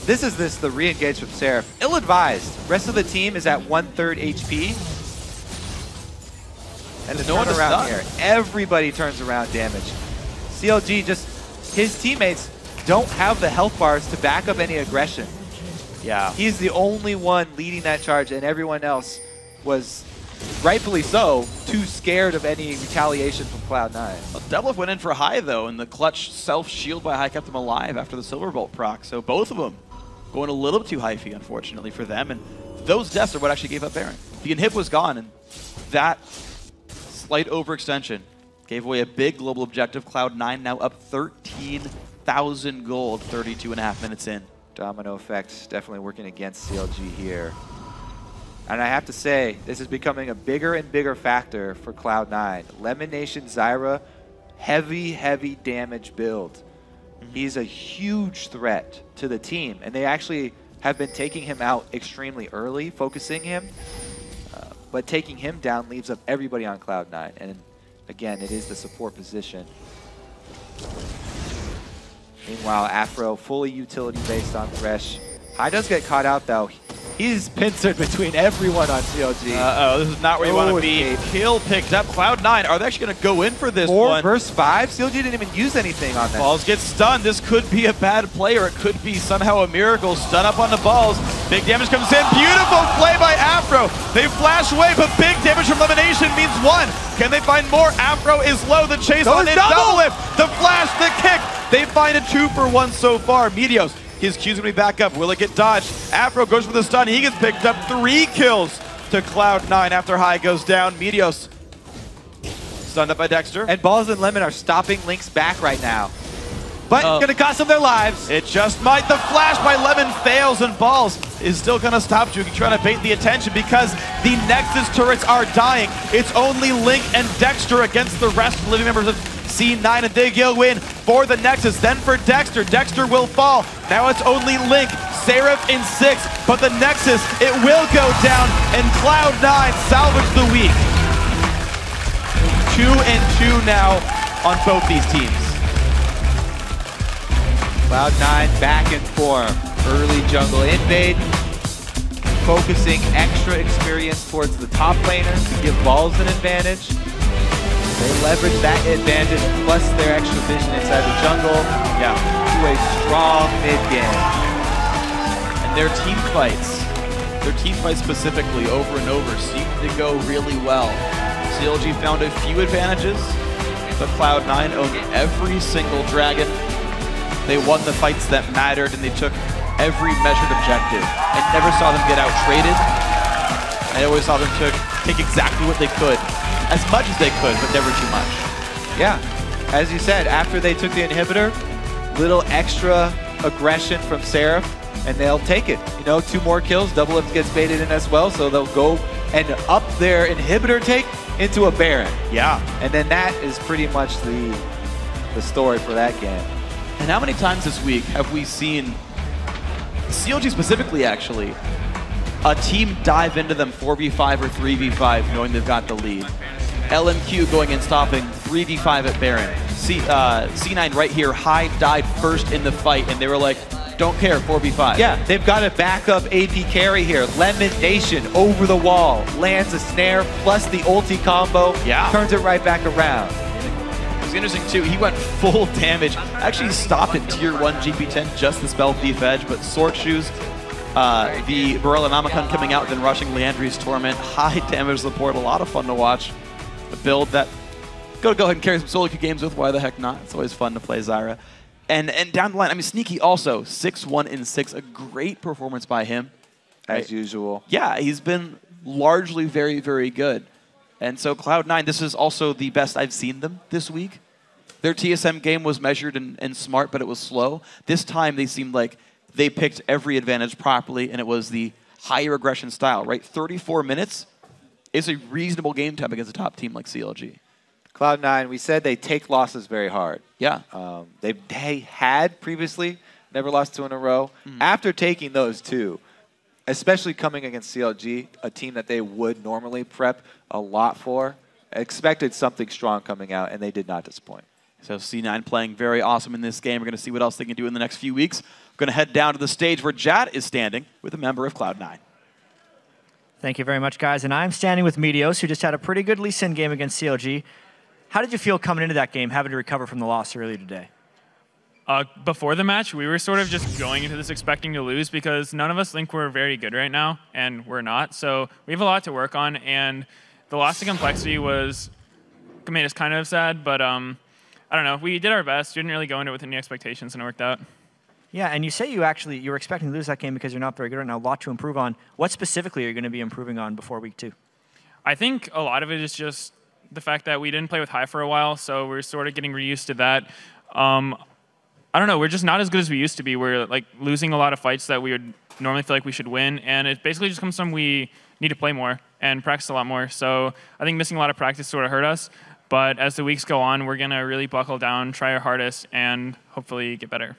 This is the re-engage from Seraph. Ill-advised. Rest of the team is at 1/3 HP. And the turnaround here. Everybody turns around damage. CLG just, his teammates don't have the health bars to back up any aggression. Yeah. He's the only one leading that charge, and everyone else was, rightfully so, too scared of any retaliation from Cloud9. Well, Doublelift went in for High, though, and the clutch self-shield by High kept him alive after the Silverbolt proc. So both of them going a little too hyphy, unfortunately, for them. And those deaths are what actually gave up Baron. The inhib was gone, and that slight overextension gave away a big global objective. Cloud9 now up 13,000 gold, 32.5 minutes in. Domino effect definitely working against CLG here. And I have to say, this is becoming a bigger and bigger factor for Cloud9. LemonNation Zyra, heavy damage build. He's a huge threat to the team, and they actually have been taking him out extremely early, focusing him. But taking him down leaves up everybody on Cloud9. And again, it is the support position. Meanwhile, Aphro, fully utility based on Thresh. High does get caught out though. He's pincered between everyone on CLG. Uh-oh, this is not where you want to be. Kill picked up. Cloud9, are they actually going to go in for this 4 versus 5? CLG didn't even use anything on that. Balls get stunned. This could be a bad play, or it could be somehow a miracle. Stun up on the balls. Big damage comes in. Beautiful play by Aphro. They flash away, but big damage from LemonNation means 1. Can they find more? Aphro is low. The chase on in. Doublelift. The flash, the kick. They find a 2-for-1 so far. Meteos. His Q's gonna be back up. Will it get dodged? Aphro goes for the stun. He gets picked up. 3 kills to Cloud9 after High goes down. Meteos stunned up by Dexter. And Balls and Lemon are stopping Link's back right now. But it's gonna cost them their lives. It just might. The flash by Lemon fails, and Balls is still gonna stop Juki, trying to bait the attention because the Nexus turrets are dying. It's only Link and Dexter against the rest of the living members of C9, and they go win for the Nexus, then for Dexter. Dexter will fall. Now it's only Link, Seraph in 6, but the Nexus, it will go down, and Cloud9 salvage the week. 2-2 now on both these teams. Cloud9 back in form. Early jungle invade, focusing extra experience towards the top laners to give Balls an advantage. They leverage that advantage plus their extra vision inside the jungle to a strong mid game. And their team fights specifically over and over seem to go really well. CLG found a few advantages, but Cloud9 owned every single dragon. They won the fights that mattered, and they took every measured objective. I never saw them get out-traded. I always saw them take exactly what they could. As much as they could, but never too much. Yeah, as you said, after they took the inhibitor, little extra aggression from Seraph and they'll take it. You know, 2 more kills, Doublelift gets baited in as well, so they'll go and up their inhibitor take into a Baron. Yeah. And then that is pretty much the story for that game. And how many times this week have we seen, CLG specifically actually, a team dive into them 4v5 or 3v5 knowing they've got the lead. LMQ going and stopping 3v5 at Baron. C9 right here, High died first in the fight, and they were like, don't care, 4v5. Yeah, they've got a backup AP carry here. LemonNation over the wall, lands a snare plus the ulti combo, turns it right back around. It was interesting too, he went full damage. Actually stopped at tier 1 GP10, just the spell thief edge, but Sword Shoes, the Morella Namikun coming out, then rushing Leandri's Torment, high damage support, a lot of fun to watch. A build that go ahead and carry some solo queue games with, why the heck not? It's always fun to play Zyra. And down the line, I mean, Sneaky also, 6-1 in 6, a great performance by him. As usual. Yeah, he's been largely very, very good. And so Cloud9, this is also the best I've seen them this week. Their TSM game was measured and smart, but it was slow. This time they seemed like they picked every advantage properly, and it was the higher aggression style, right? 34 minutes is a reasonable game time against a top team like CLG. Cloud9, we said they take losses very hard. Yeah. They had previously never lost 2 in a row. After taking those 2, especially coming against CLG, a team that they would normally prep a lot for, expected something strong coming out, and they did not disappoint. So C9 playing very awesome in this game. We're going to see what else they can do in the next few weeks. We're going to head down to the stage where Jad is standing with a member of Cloud9. Thank you very much, guys. And I'm standing with Meteos, who just had a pretty good Lee Sin game against CLG. How did you feel coming into that game, having to recover from the loss earlier today? Before the match, we were sort of just going into this expecting to lose because none of us think we're very good right now, and we're not. So we have a lot to work on, and the loss to complexity made us kind of sad, but I don't know. We did our best. Didn't really go into it with any expectations, and it worked out. Yeah, and you say you were expecting to lose that game because you're not very good right now. A lot to improve on. What specifically are you going to be improving on before week 2? I think a lot of it is just the fact that we didn't play with High for a while, so we're sort of getting reused to that. I don't know. We're just not as good as we used to be. We're like losing a lot of fights that we would normally feel like we should win, and it basically just comes from we need to play more and practice a lot more. So I think missing a lot of practice sort of hurt us. But as the weeks go on, we're going to really buckle down, try our hardest, and hopefully get better.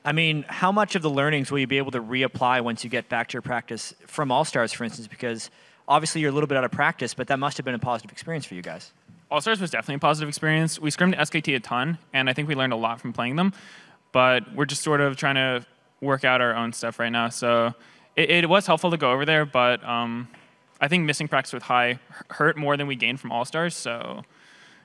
I mean, how much of the learnings will you be able to reapply once you get back to your practice from All-Stars, for instance? Because obviously you're a little bit out of practice, but that must have been a positive experience for you guys. All-Stars was definitely a positive experience. We scrimmed SKT a ton, and I think we learned a lot from playing them. But we're just sort of trying to work out our own stuff right now. So it was helpful to go over there, but I think missing practice with High hurt more than we gained from All-Stars, so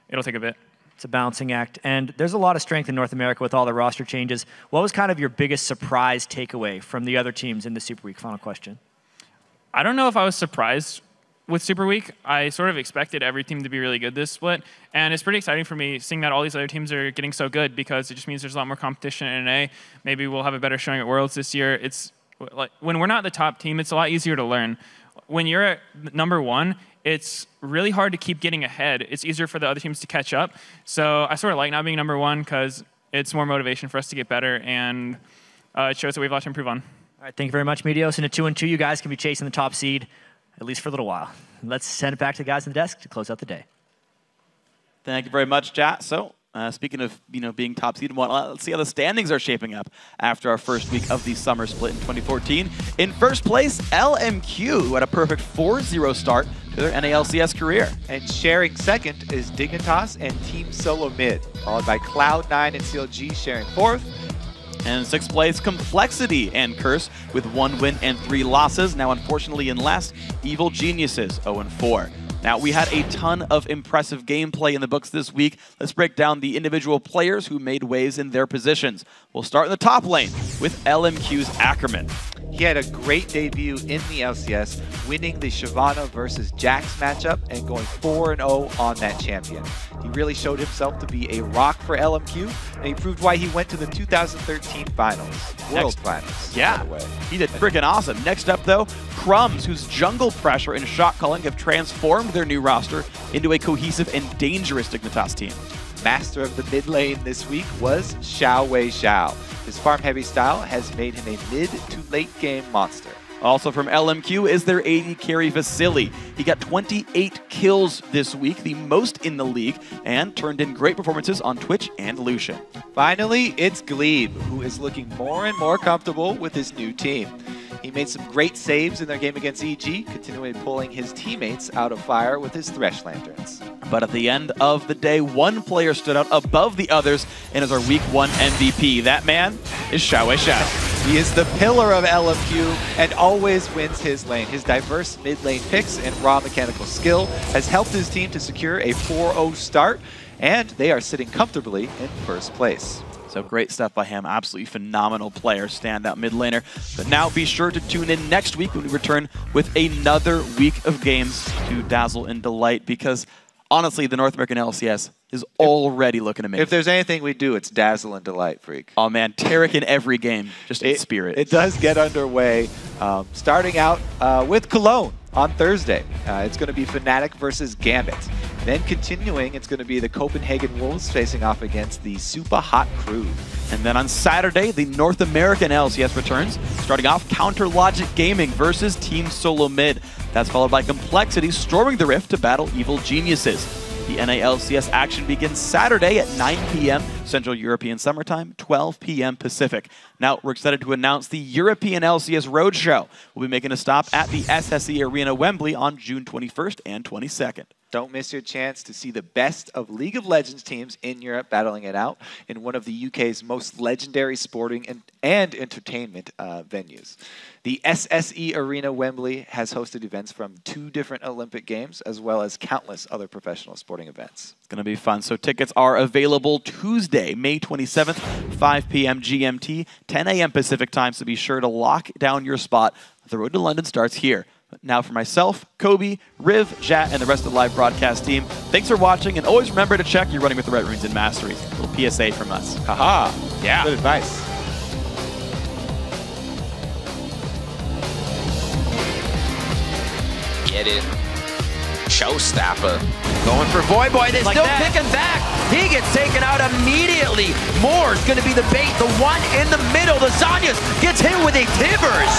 it'll take a bit. It's a balancing act. And there's a lot of strength in North America with all the roster changes. What was kind of your biggest surprise takeaway from the other teams in the Super Week? Final question. I don't know if I was surprised with Super Week. I sort of expected every team to be really good this split. And it's pretty exciting for me seeing that all these other teams are getting so good because it just means there's a lot more competition in NA. Maybe we'll have a better showing at Worlds this year. It's like when we're not the top team, it's a lot easier to learn. When you're at #1, it's really hard to keep getting ahead. It's easier for the other teams to catch up. So I sort of like not being #1 because it's more motivation for us to get better, and it shows that we have a lot to improve on. All right, thank you very much, Meteos. In a 2-2, you guys can be chasing the top seed, at least for a little while. Let's send it back to the guys on the desk to close out the day. Thank you very much, Jat. So, speaking of being top seed and whatnot, let's see how the standings are shaping up after our first week of the summer split in 2014. In first place, LMQ, who had a perfect 4-0 start to their NA LCS career. And sharing second is Dignitas and Team Solo Mid, followed by Cloud9 and CLG sharing fourth. And in sixth place, Complexity and Curse with 1 win and 3 losses. Now, unfortunately, in last, Evil Geniuses 0-4. Now, we had a ton of impressive gameplay in the books this week. Let's break down the individual players who made waves in their positions. We'll start in the top lane with LMQ's Ackerman. He had a great debut in the LCS, winning the Shyvana versus Jax matchup and going 4-0 on that champion. He really showed himself to be a rock for LMQ, and he proved why he went to the 2013 finals, World Finals. Yeah, he did freaking awesome. Next up, though, Crumbs, whose jungle pressure and shot calling have transformed their new roster into a cohesive and dangerous Dignitas team. Master of the mid lane this week was Xiao. His farm-heavy style has made him a mid to late game monster. Also from LMQ is their AD carry Vasily. He got 28 kills this week, the most in the league, and turned in great performances on Twitch and Lucian. Finally, it's Glebe, who is looking more and more comfortable with his new team. He made some great saves in their game against EG, continuing pulling his teammates out of fire with his Thresh lanterns. But at the end of the day, one player stood out above the others and is our Week 1 MVP. That man is Xiao. He is the pillar of LMQ and always wins his lane. His diverse mid lane picks and raw mechanical skill has helped his team to secure a 4-0 start, and they are sitting comfortably in first place. So great stuff by him. Absolutely phenomenal player, standout mid laner. But now be sure to tune in next week when we return with another week of games to dazzle and delight, because honestly, the North American LCS is already looking amazing. If there's anything we do, it's dazzle and delight, Freak. Oh man, Daerek in every game, just in spirit. It does get underway, starting out with Cologne on Thursday. It's going to be Fnatic versus Gambit. Then continuing, it's going to be the Copenhagen Wolves facing off against the Super Hot Crew. And then on Saturday, the North American LCS returns, starting off Counter Logic Gaming versus Team Solo Mid. That's followed by Complexity storming the Rift to battle Evil Geniuses. The NA LCS action begins Saturday at 9 p.m. Central European Summertime, 12 p.m. Pacific. Now, we're excited to announce the European LCS Roadshow. We'll be making a stop at the SSE Arena Wembley on June 21st and 22nd. Don't miss your chance to see the best of League of Legends teams in Europe battling it out in one of the UK's most legendary sporting and entertainment venues. The SSE Arena Wembley has hosted events from 2 different Olympic Games, as well as countless other professional sporting events. It's going to be fun. So tickets are available Tuesday, May 27th, 5 p.m. GMT, 10 a.m. Pacific time, so be sure to lock down your spot. The road to London starts here. Now for myself, Kobe, Riv, Jat, and the rest of the live broadcast team, thanks for watching, and always remember to check you're running with the right runes and masteries. A little PSA from us. Haha. Yeah. Good advice. Get it. Showstopper. Going for Void Boy. They're still picking back. He gets taken out immediately. Moore's going to be the bait. The one in the middle. The Zanyas gets hit with a Tivers.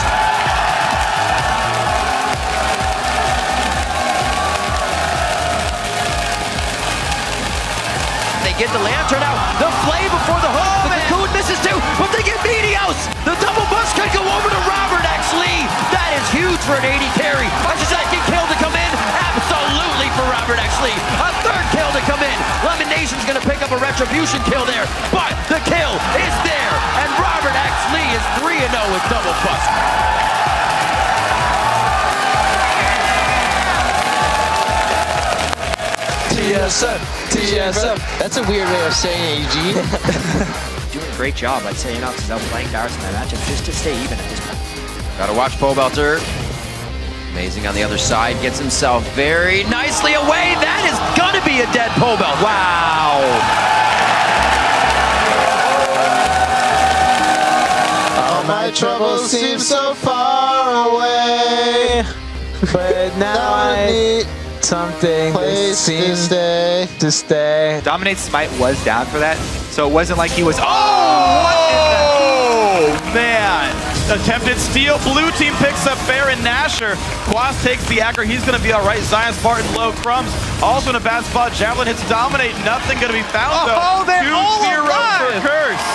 They get the lantern out. The flame before the hook. The Cocoon misses too, but they get Meteos. The double bust could go over to Robert X. Lee. That is huge for an 80 carry. A second kill to come in. Absolutely for Robert X. Lee. A third kill to come in. LemonNation's going to pick up a retribution kill there, but the kill is there. And Robert X. Lee is 3-0 with double bust. TSM. That's a weird way of saying AG. Doing a great job, I'd say, because I'm playing Dars in that matchup just to stay even at this point. Gotta watch Pobelter. Amazing on the other side, gets himself very nicely away. That is gonna be a dead Pobelt. Wow. All my troubles seem so far away, but now I need something that seems to stay. Dominate Smite was down for that, so it wasn't like he was. Oh, man. Attempted steal. Blue team picks up Baron Nashor. Quas takes the aggro. He's going to be all right. Zion's Spartan low. Crumbs also in a bad spot. Javelin hits Dominate. Nothing going to be found, though. Oh, they're 2-0 all alive. for Curse.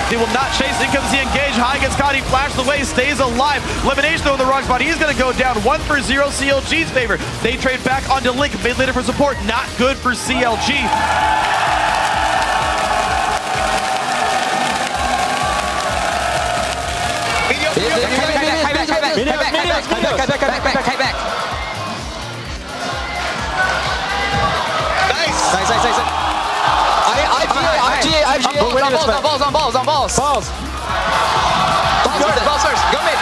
They will not chase. In comes the engage. High gets caught. He flashes away. Stays alive. LemonNation though in the wrong spot. He's going to go down. 1-0 CLG's favor. They trade back onto Link. Mid laner for support. Not good for CLG. IGA. Balls. Balls first. Go mid.